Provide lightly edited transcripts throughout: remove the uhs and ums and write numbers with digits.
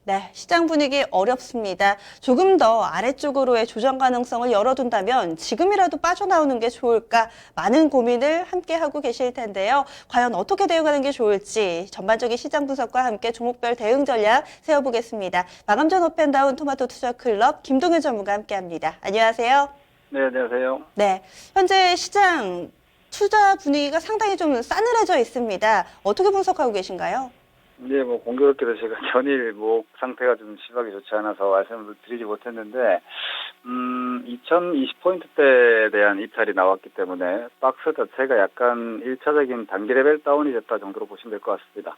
네, 시장 분위기 어렵습니다. 조금 더 아래쪽으로의 조정 가능성을 열어둔다면 지금이라도 빠져나오는 게 좋을까 많은 고민을 함께 하고 계실 텐데요. 과연 어떻게 대응하는 게 좋을지 전반적인 시장 분석과 함께 종목별 대응 전략 세워보겠습니다. 마감 전 업앤다운 토마토 투자 클럽 김동현 전무가 함께합니다. 안녕하세요. 네, 안녕하세요. 네, 현재 시장 투자 분위기가 상당히 좀 싸늘해져 있습니다. 어떻게 분석하고 계신가요? 네, 공교롭게도 제가 전일 목 상태가 좀 심하게 좋지 않아서 말씀을 드리지 못했는데, 2020포인트대에 대한 입찰이 나왔기 때문에 박스 자체가 약간 1차적인 단기 레벨 다운이 됐다 정도로 보시면 될 것 같습니다.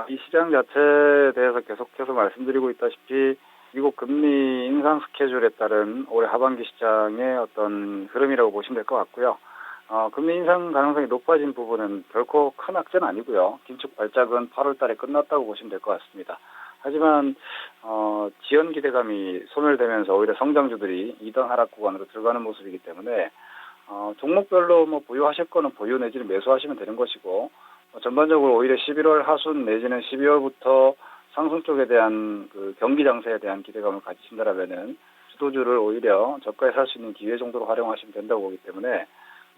이 시장 자체에 대해서 계속해서 말씀드리고 있다시피 미국 금리 인상 스케줄에 따른 올해 하반기 시장의 어떤 흐름이라고 보시면 될 것 같고요. 금리 인상 가능성이 높아진 부분은 결코 큰 악재는 아니고요. 긴축 발작은 8월 달에 끝났다고 보시면 될 것 같습니다. 하지만 지연 기대감이 소멸되면서 오히려 성장주들이 2단 하락 구간으로 들어가는 모습이기 때문에 종목별로 보유하실 거는 보유 내지는 매수하시면 되는 것이고 전반적으로 오히려 11월 하순 내지는 12월부터 상승 쪽에 대한 그 경기 장세에 대한 기대감을 가지신다라면은 주도주를 오히려 저가에 살 수 있는 기회 정도로 활용하시면 된다고 보기 때문에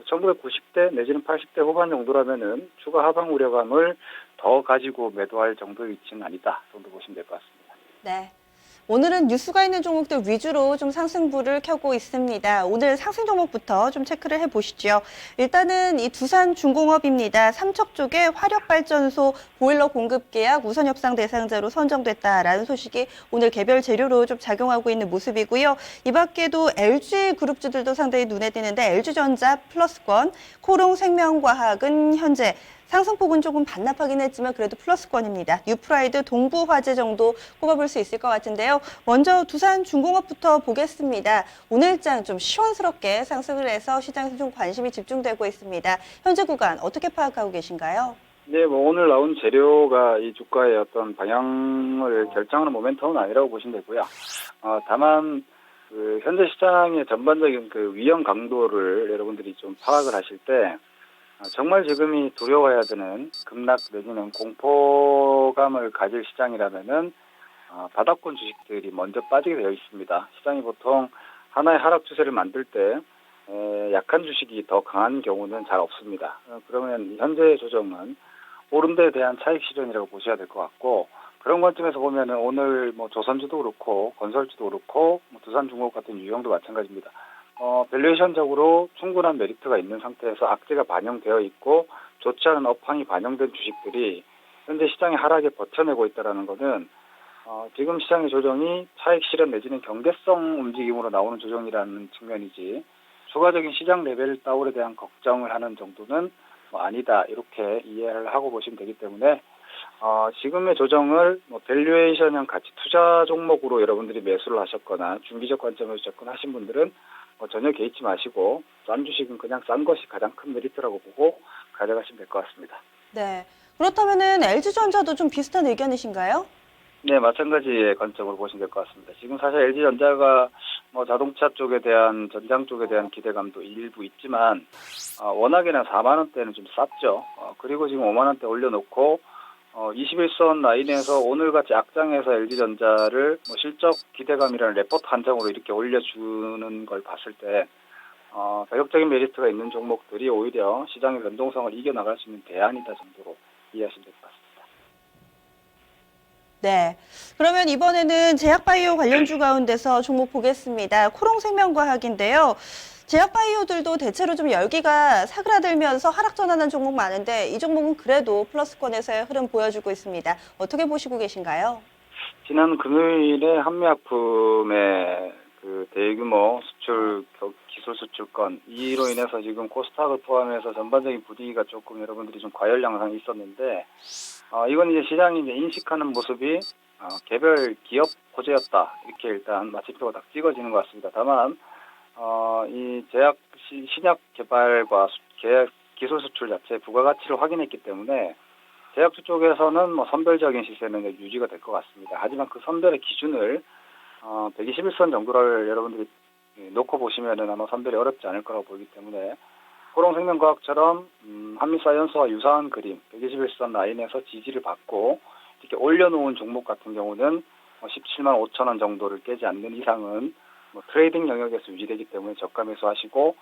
1990대 내지는 80대 후반 정도라면은 추가 하방 우려감을 더 가지고 매도할 정도의 위치는 아니다 정도 보시면 될 것 같습니다. 네. 오늘은 뉴스가 있는 종목들 위주로 좀 상승부를 켜고 있습니다. 오늘 상승 종목부터 좀 체크를 해보시죠. 일단은 이 두산중공업입니다. 삼척 쪽에 화력발전소 보일러 공급 계약 우선 협상 대상자로 선정됐다라는 소식이 오늘 개별 재료로 좀 작용하고 있는 모습이고요. 이 밖에도 LG 그룹주들도 상당히 눈에 띄는데 LG전자 플러스권, 코롱생명과학은 현재 상승폭은 조금 반납하긴 했지만 그래도 플러스권입니다. 뉴프라이드, 동부화재 정도 꼽아볼 수 있을 것 같은데요. 먼저 두산중공업부터 보겠습니다. 오늘장 좀 시원스럽게 상승을 해서 시장에서 좀 관심이 집중되고 있습니다. 현재 구간 어떻게 파악하고 계신가요? 네, 오늘 나온 재료가 이 주가의 어떤 방향을 결정하는 모멘텀은 아니라고 보시면 되고요. 다만 그 현재 시장의 전반적인 그 위험 강도를 여러분들이 좀 파악을 하실 때 정말 지금이 두려워해야 되는 급락 내지는 공포감을 가질 시장이라면은 바닥권 주식들이 먼저 빠지게 되어 있습니다. 시장이 보통 하나의 하락 추세를 만들 때 약한 주식이 더 강한 경우는 잘 없습니다. 그러면 현재의 조정은 오른 데에 대한 차익 실현이라고 보셔야 될 것 같고 그런 관점에서 보면은 오늘 조선주도 그렇고 건설주도 그렇고 두산중공업 같은 유형도 마찬가지입니다. 밸류에이션적으로 충분한 메리트가 있는 상태에서 악재가 반영되어 있고 좋지 않은 업황이 반영된 주식들이 현재 시장의 하락에 버텨내고 있다는 것은 지금 시장의 조정이 차익 실현 내지는 경계성 움직임으로 나오는 조정이라는 측면이지 추가적인 시장 레벨 다운에 대한 걱정을 하는 정도는 아니다 이렇게 이해를 하고 보시면 되기 때문에 지금의 조정을 밸류에이션형 가치 투자 종목으로 여러분들이 매수를 하셨거나 중기적 관점에서 접근하신 분들은 전혀 개의치 마시고 싼 주식은 그냥 싼 것이 가장 큰 메리트라고 보고 가져가시면 될 것 같습니다. 네. 그렇다면은 LG전자도 좀 비슷한 의견이신가요? 네, 마찬가지의 관점으로 보시면 될 것 같습니다. 지금 사실 LG전자가 자동차 쪽에 대한 전장 쪽에 대한 기대감도 일부 있지만 워낙에나 4만 원대는 좀 쌌죠. 그리고 지금 5만 원대 올려놓고 21선 라인에서 오늘같이 악장에서 LG전자를 실적 기대감이라는 레포트 한 장으로 이렇게 올려주는 걸 봤을 때 가격적인 메리트가 있는 종목들이 오히려 시장의 변동성을 이겨나갈 수 있는 대안이다 정도로 이해하시면 될 것 같습니다. 네. 그러면 이번에는 제약바이오 관련주 가운데서 종목 보겠습니다. 코롱생명과학인데요. 제약바이오들도 대체로 좀 열기가 사그라들면서 하락 전환한 종목 많은데 이 종목은 그래도 플러스권에서의 흐름 보여주고 있습니다. 어떻게 보시고 계신가요? 지난 금요일에 한미약품의 그 대규모 수출 기술 수출 건 이로 인해서 지금 코스닥을 포함해서 전반적인 분위기가 조금 여러분들이 좀 과열 양상이 있었는데 이건 이제 시장이 이제 인식하는 모습이 개별 기업 호재였다 이렇게 일단 마침표가 딱 찍어지는 것 같습니다. 다만 이 제약 신약 개발과 기술 수출 자체의 부가가치를 확인했기 때문에 제약주 쪽에서는 선별적인 시세는 유지가 될 것 같습니다. 하지만 그 선별의 기준을 121선 정도를 여러분들이 놓고 보시면은 아마 선별이 어렵지 않을 거라고 보기 때문에 코롱생명과학처럼 한미사이언스와 유사한 그림 121선 라인에서 지지를 받고 이렇게 올려놓은 종목 같은 경우는 17만 5천 원 정도를 깨지 않는 이상은 트레이딩 영역에서 유지되기 때문에 저가 매수하시고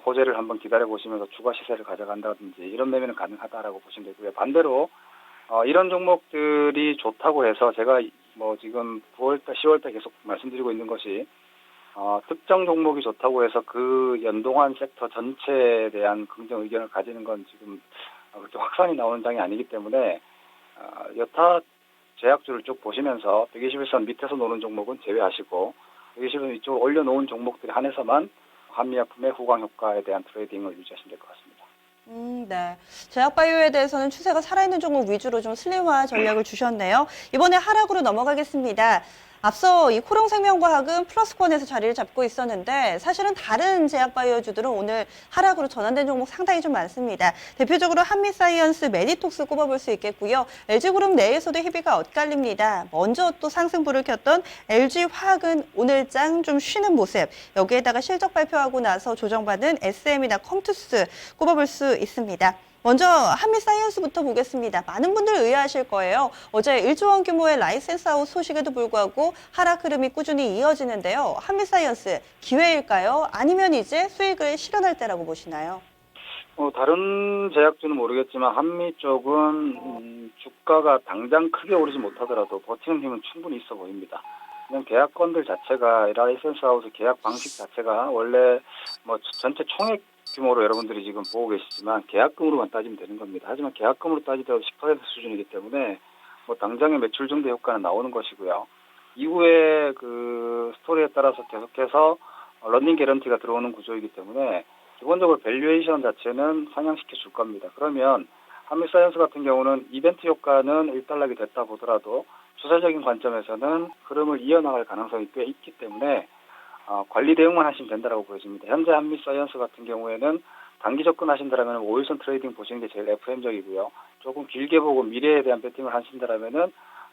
호재를 한번 기다려 보시면서 추가 시세를 가져간다든지 이런 매매는 가능하다라고 보시면 되고요. 반대로 이런 종목들이 좋다고 해서 제가 지금 9월달, 10월달 계속 말씀드리고 있는 것이 특정 종목이 좋다고 해서 그 연동한 섹터 전체에 대한 긍정 의견을 가지는 건 지금 그렇게 확산이 나오는 장이 아니기 때문에 여타 제약주를 쭉 보시면서 121선 밑에서 노는 종목은 제외하시고 121선 위쪽으로 올려놓은 종목들에 한해서만 한미약품의 후광 효과에 대한 트레이딩을 유지하시면 될 것 같습니다. 네. 제약바이오에 대해서는 추세가 살아있는 종목 위주로 좀 슬림화 전략을 주셨네요. 이번에 하락으로 넘어가겠습니다. 앞서 이 코롱생명과학은 플러스권에서 자리를 잡고 있었는데 사실은 다른 제약바이오주들은 오늘 하락으로 전환된 종목 상당히 좀 많습니다. 대표적으로 한미사이언스, 메디톡스 꼽아볼 수 있겠고요. LG그룹 내에서도 희비가 엇갈립니다. 먼저 또 상승불을 켰던 LG화학은 오늘장 좀 쉬는 모습. 여기에다가 실적 발표하고 나서 조정받은 SM이나 컴투스 꼽아볼 수 있습니다. 먼저 한미사이언스부터 보겠습니다. 많은 분들 의아하실 거예요. 어제 1조 원 규모의 라이센스 아웃 소식에도 불구하고 하락 흐름이 꾸준히 이어지는데요. 한미사이언스 기회일까요? 아니면 이제 수익을 실현할 때라고 보시나요? 다른 제약주는 모르겠지만 한미 쪽은 주가가 당장 크게 오르지 못하더라도 버티는 힘은 충분히 있어 보입니다. 그냥 계약건들 자체가 라이센스 아웃의 계약 방식 자체가 원래 전체 총액 규모로 여러분들이 지금 보고 계시지만 계약금으로만 따지면 되는 겁니다. 하지만 계약금으로 따지더라도 10% 수준이기 때문에 당장의 매출 증대 효과는 나오는 것이고요. 이후에 그 스토리에 따라서 계속해서 런닝 개런티가 들어오는 구조이기 때문에 기본적으로 밸류에이션 자체는 상향시켜 줄 겁니다. 그러면 한미사이언스 같은 경우는 이벤트 효과는 일단락이 됐다 보더라도 추세적인 관점에서는 흐름을 이어나갈 가능성이 꽤 있기 때문에 관리 대응만 하시면 된다고 보여집니다. 현재 한미사이언스 같은 경우에는 단기 접근하신다면 5일선 트레이딩 보시는 게 제일 FM적이고요. 조금 길게 보고 미래에 대한 배팅을 하신다면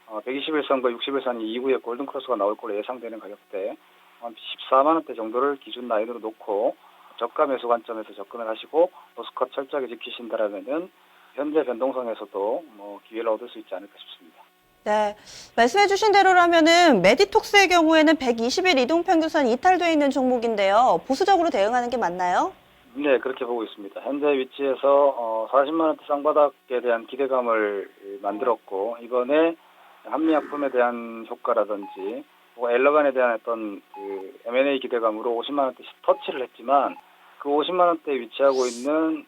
121선과 61선 이후에 골든크로스가 나올 걸로 예상되는 가격대 14만 원대 정도를 기준 라인으로 놓고 저가 매수 관점에서 접근을 하시고 로스컷 철저하게 지키신다면 현재 변동성에서도 기회를 얻을 수 있지 않을까 싶습니다. 네, 말씀해주신 대로라면은 메디톡스의 경우에는 120일 이동평균선 이탈돼 있는 종목인데요. 보수적으로 대응하는 게 맞나요? 네, 그렇게 보고 있습니다. 현재 위치에서 40만 원대 쌍바닥에 대한 기대감을 만들었고 이번에 한미약품에 대한 효과라든지 엘러간에 대한 어떤 그 M&A 기대감으로 50만 원대 터치를 했지만 그 50만 원대에 위치하고 있는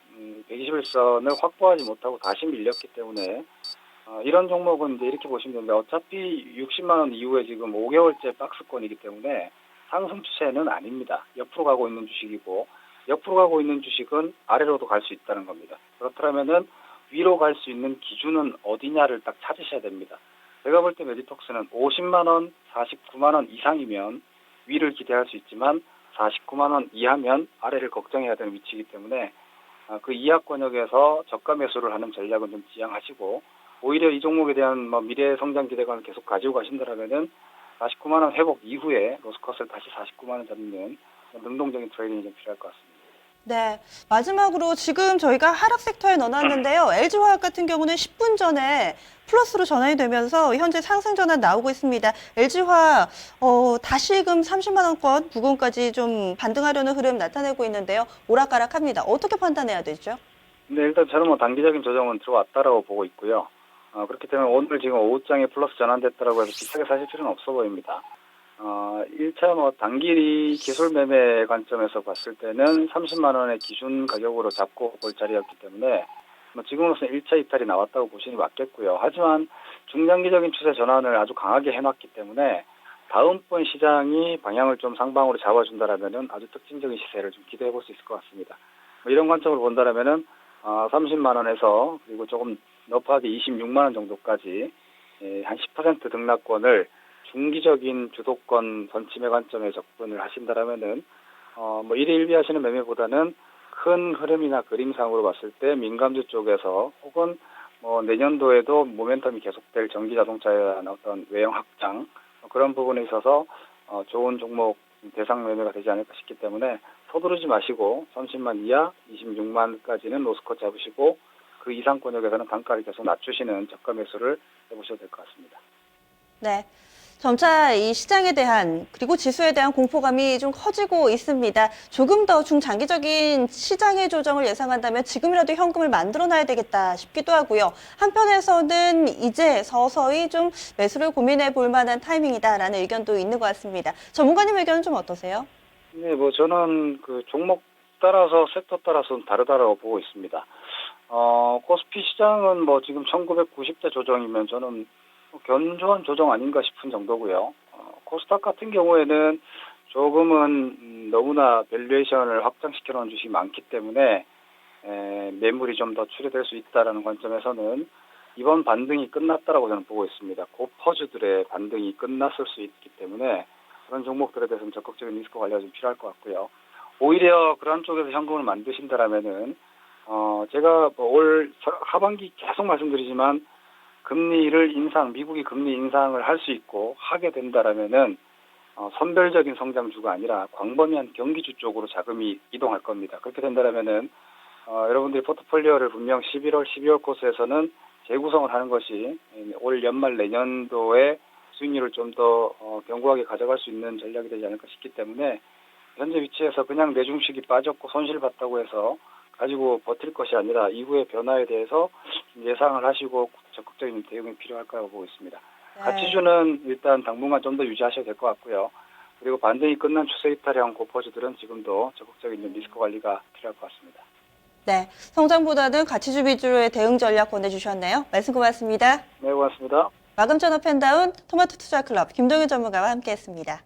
121선을 확보하지 못하고 다시 밀렸기 때문에 이런 종목은 이제 이렇게 보시면 됩니다. 어차피 60만 원 이후에 지금 5개월째 박스권이기 때문에 상승 추세는 아닙니다. 옆으로 가고 있는 주식이고 옆으로 가고 있는 주식은 아래로도 갈 수 있다는 겁니다. 그렇다면은 위로 갈 수 있는 기준은 어디냐를 딱 찾으셔야 됩니다. 제가 볼 때 메디톡스는 50만 원, 49만 원 이상이면 위를 기대할 수 있지만 49만 원 이하면 아래를 걱정해야 되는 위치이기 때문에 그 이하권역에서 저가 매수를 하는 전략은 좀 지양하시고 오히려 이 종목에 대한 미래 성장 기대감을 계속 가지고 가신다면은 49만 원 회복 이후에 로스컷을 다시 49만 원 잡는 능동적인 트레이딩이 좀 필요할 것 같습니다. 네, 마지막으로 지금 저희가 하락 섹터에 넣어놨는데요. LG화학 같은 경우는 10분 전에 플러스로 전환이 되면서 현재 상승 전환 나오고 있습니다. LG화학 다시금 30만 원권 부근까지 좀 반등하려는 흐름 나타내고 있는데요. 오락가락합니다. 어떻게 판단해야 되죠? 네, 일단 저는 단기적인 조정은 들어왔다라고 보고 있고요. 그렇기 때문에 오늘 지금 오후장에 플러스 전환됐다라고 해서 비싸게 사실 필요는 없어 보입니다. 1차 단기 기술 매매 관점에서 봤을 때는 30만 원의 기준 가격으로 잡고 볼 자리였기 때문에 지금으로서는 1차 이탈이 나왔다고 보시니 맞겠고요. 하지만 중장기적인 추세 전환을 아주 강하게 해놨기 때문에 다음번 시장이 방향을 좀 상방으로 잡아준다라면은 아주 특징적인 시세를 좀 기대해 볼 수 있을 것 같습니다. 이런 관점으로 본다라면은 30만 원에서 그리고 조금 너프하게 26만 원 정도까지 한 10% 등락권을 중기적인 주도권 전침의 관점에 접근을 하신다라면은 일희일비 하시는 매매보다는 큰 흐름이나 그림상으로 봤을 때 민감주 쪽에서 혹은 내년도에도 모멘텀이 계속될 전기 자동차에 대한 어떤 외형 확장 그런 부분에 있어서 좋은 종목 대상 매매가 되지 않을까 싶기 때문에 서두르지 마시고 30만 이하 26만까지는 로스컷 잡으시고 그 이상권역에서는 단가를 계속 낮추시는 저가 매수를 해보셔도 될 것 같습니다. 네. 점차 이 시장에 대한 그리고 지수에 대한 공포감이 좀 커지고 있습니다. 조금 더 중장기적인 시장의 조정을 예상한다면 지금이라도 현금을 만들어놔야 되겠다 싶기도 하고요. 한편에서는 이제 서서히 좀 매수를 고민해 볼 만한 타이밍이다라는 의견도 있는 것 같습니다. 전문가님 의견은 좀 어떠세요? 네, 뭐 저는 그 종목 따라서 섹터 따라서는 다르다라고 보고 있습니다. 코스피 시장은 뭐 지금 1990대 조정이면 저는 견조한 조정 아닌가 싶은 정도고요. 코스닥 같은 경우에는 조금은 너무나 밸류에이션을 확장시켜 놓은 주식이 많기 때문에 매물이 좀 더 출회될 수 있다는 관점에서는 이번 반등이 끝났다라고 저는 보고 있습니다. 고퍼즈들의 반등이 끝났을 수 있기 때문에 그런 종목들에 대해서는 적극적인 리스크 관리가 좀 필요할 것 같고요. 오히려 그런 쪽에서 현금을 만드신다라면은 제가 올 하반기 계속 말씀드리지만 금리를 미국이 금리 인상을 할 수 있고 하게 된다라면은 선별적인 성장주가 아니라 광범위한 경기주 쪽으로 자금이 이동할 겁니다. 그렇게 된다라면은 여러분들이 포트폴리오를 분명 11월, 12월 코스에서는 재구성을 하는 것이 올 연말 내년도에 수익률을 좀 더 견고하게 가져갈 수 있는 전략이 되지 않을까 싶기 때문에 현재 위치에서 그냥 내 주식이 빠졌고 손실봤다고 해서 가지고 버틸 것이 아니라 이후의 변화에 대해서 예상을 하시고 적극적인 대응이 필요할 거라고 보고 있습니다. 네. 가치주는 일단 당분간 좀 더 유지하셔야 될 것 같고요. 그리고 반등이 끝난 추세 이탈형 고퍼즈들은 지금도 적극적인 리스크 관리가 필요할 것 같습니다. 네, 성장보다는 가치주 위주로의 대응 전략 권해주셨네요. 말씀 고맙습니다. 네, 고맙습니다. 마금전업 펜다운 토마토 투자 클럽 김동윤 전문가와 함께했습니다.